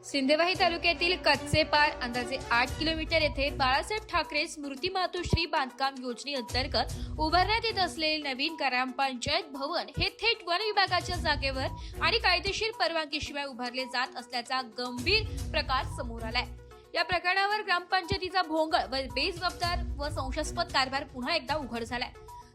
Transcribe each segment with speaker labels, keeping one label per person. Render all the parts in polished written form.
Speaker 1: सिंदेवाही तालुक्यातील कच्चेपार अंदाजे 8 किलोमीटर येथे बाळासाहेब ठाकरे स्मृती मातोश्री बांधकाम योजनेअंतर्गत उभारण्यात येत असलेले नवीन ग्रामपंचायत भवन हे थेट वन विभागाच्या जागेवर आणि कायदेशीर परवानगीशिवाय उभारले जात असल्याचा गंभीर प्रकार समोर आलाय। या प्रकरणावर ग्रामपंचायतीचा भोंगळ व बेजबाबदार व संशयास्पद कारभार पुन्हा एकदा उघड झालाय।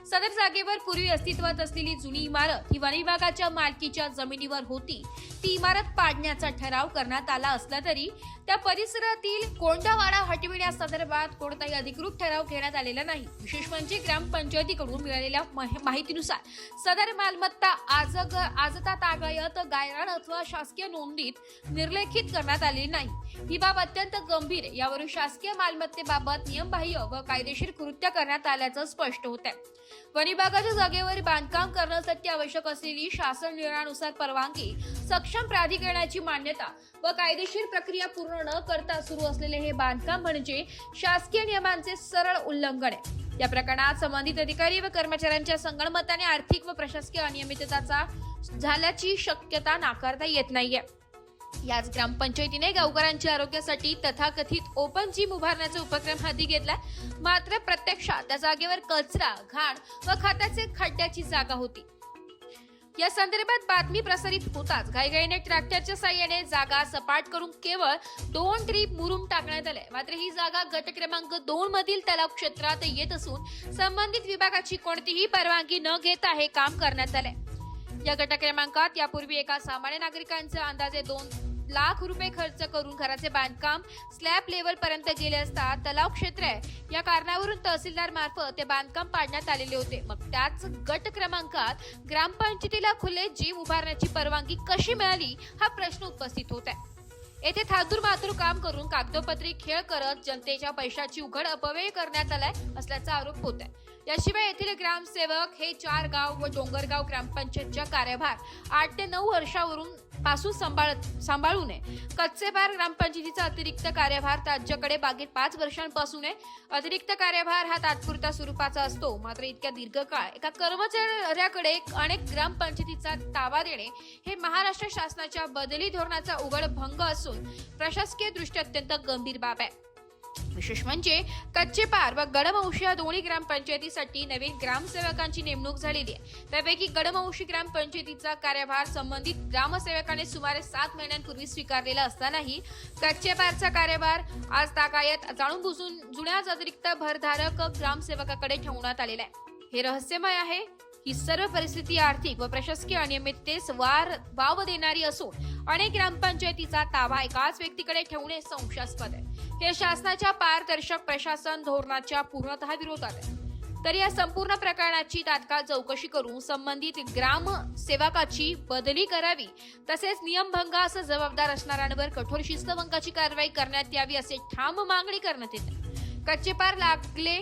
Speaker 1: सदर जागेवर पूर्वी अस्तित्वात असलेली जुनी इमारत ही वन विभागाच्या मालकीच्या जमिनीवर होती। ती इमारत पाडण्याचा ठराव करण्यात आला असला तरी त्या परिसरातील कोंडावाडा हटविण्यासंदर्भात कोणताही अधिकृत ठराव घेण्यात आलेला नाही। विशेष म्हणजे ग्रामपंचायतीकडून मिळालेल्या माहितीनुसार सदर मालमत्ता आजता तागायत गायरान अथवा शासकीय नोंदीत निर्लेखित करण्यात आलेली नाही। ही बाब अत्यंत गंभीर आहे। यावरून शासकीय मालमत्तेबाबत नियमबाह्य व कायदेशीर कृत्य करण्यात आल्याचं स्पष्ट होत आहे। वन विभागाच्या जागेवर बांधकाम करण्यासाठी आवश्यक असलेली शासन निर्णयानुसार परवानगी, सक्षम प्राधिकरणाची मान्यता व कायदेशीर प्रक्रिया पूर्ण न करता सुरू असलेले हे बांधकाम म्हणजे शासकीय नियमांचे सरळ उल्लंघन आहे। या प्रकरणात संबंधित अधिकारी व कर्मचाऱ्यांच्या संगनमताने आर्थिक व प्रशासकीय अनियमितता झाल्याची शक्यता नाकारता येत नाहीये। याच ग्रामपंचायतीने गावकऱ्यांच्या आरोग्यासाठी तथाकथित ओपन जिम उभारण्याचा उपक्रम हाती घेतला, मात्र प्रत्यक्षात त्या जागेवर कचरा, घाण व खताचे खड्ड्याची जागा होती। या संदर्भात बातमी प्रसारित होताच घाईघाईने ट्रॅक्टरच्या साहाय्याने जागा सपाट करून केवळ 2 ट्रीप मुरुम टाकण्यात आले। मात्र ही जागा गट क्रमांक 2 मधील तलाव क्षेत्रात येत असून संबंधित विभागाची कोणतीही परवानगी न घेता हे काम करण्यात आले। या गट क्रमांकात यापूर्वी एका सामान्य नागरिकांचे अंदाजे 2 लाख रुपये खर्च करून घराचे बांधकाम स्लॅब लेवल पर्यंत गेले असता तलाव क्षेत्र आहे या कारणावरून तहसीलदार मार्फत ते बांधकाम पाडण्यात आलेले होते। मग त्याच गट क्रमांकात ग्रामपंचायतीला खुले जिम उभारण्याची परवानगी कशी मिळाली हा प्रश्न उपस्थित होत आहे। येथे थातूर मातूर काम करून कागदोपत्री खेळ करत जनतेच्या पैशाची उघड अपव्यय करण्यात आलाय असल्याचा आरोप होत आहे। याशिवाय येथील ग्रामसेवक हे 4 गाव व डोंगरगाव ग्रामपंचायतचा कार्यभार 8 ते 9 वर्षावरून पासून सांभाळू नये। कच्चेपार ग्रामपंचायतीचा अतिरिक्त कार्यभार राज्याकडे बागेत 5 वर्षांपासून आहे। अतिरिक्त कार्यभार हा तात्पुरत्या स्वरूपाचा असतो, मात्र इतक्या दीर्घकाळ एका कर्मचाऱ्याकडे अनेक ग्रामपंचायतीचा ताबा देणे हे महाराष्ट्र शासनाच्या बदली धोरणाचा उघड भंग असून प्रशासकीय दृष्ट्या अत्यंत गंभीर बाब आहे। विशेष म्हणजे कच्चेपार व गडमौशी या दोन्ही ग्रामपंचायतीसाठी नवीन ग्रामसेवकांची नेमणूक झालेली आहे। त्यापैकी गडमौशी ग्रामपंचायतीचा कार्यभार संबंधित ग्रामसेवकाने सुमारे 7 महिन्यांपूर्वी स्वीकारलेला असतानाही कच्चेपारचा कार्यभार आज तागायत जाणून बुजून जुन्याच अतिरिक्त भरधारक ग्रामसेवकाकडे ठेवण्यात आलेला आहे। हे रहस्यमय आहे। ही सर्व परिस्थिती आर्थिक व प्रशासकीय अनियमिततेस वाव देणारी असून अनेक ग्रामपंचायतीचा ताबा एकाच व्यक्तीकडे ठेवणे संशयास्पद आहे। हे शासनाच्या पारदर्शक प्रशासन धोरणाच्या पूर्णतः विरोधात आहे। तर या संपूर्ण प्रकरणाची तात्काळ चौकशी करून संबंधित ग्रामसेवकाची बदली करावी, तसेच नियमभंगास जबाबदार असणाऱ्यांवर कठोर शिस्तभंगाची कारवाई करण्यात यावी असे ठाम मागणी करण्यात येते। कच्चेपार लागले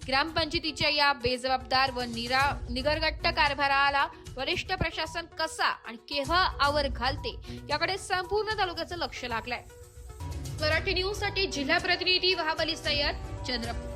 Speaker 1: ग्रामपंचायतीच्या या बेजबाबदार व निगरगट्ट कारभाराला वरिष्ठ प्रशासन कसा आणि केव्हा आवर घालते याकडे संपूर्ण तालुक्याचं लक्ष लागलंय। मराठी न्यूज साठी जिल्हा प्रतिनिधी वहाब अली सय्यद, चंद्रपूर।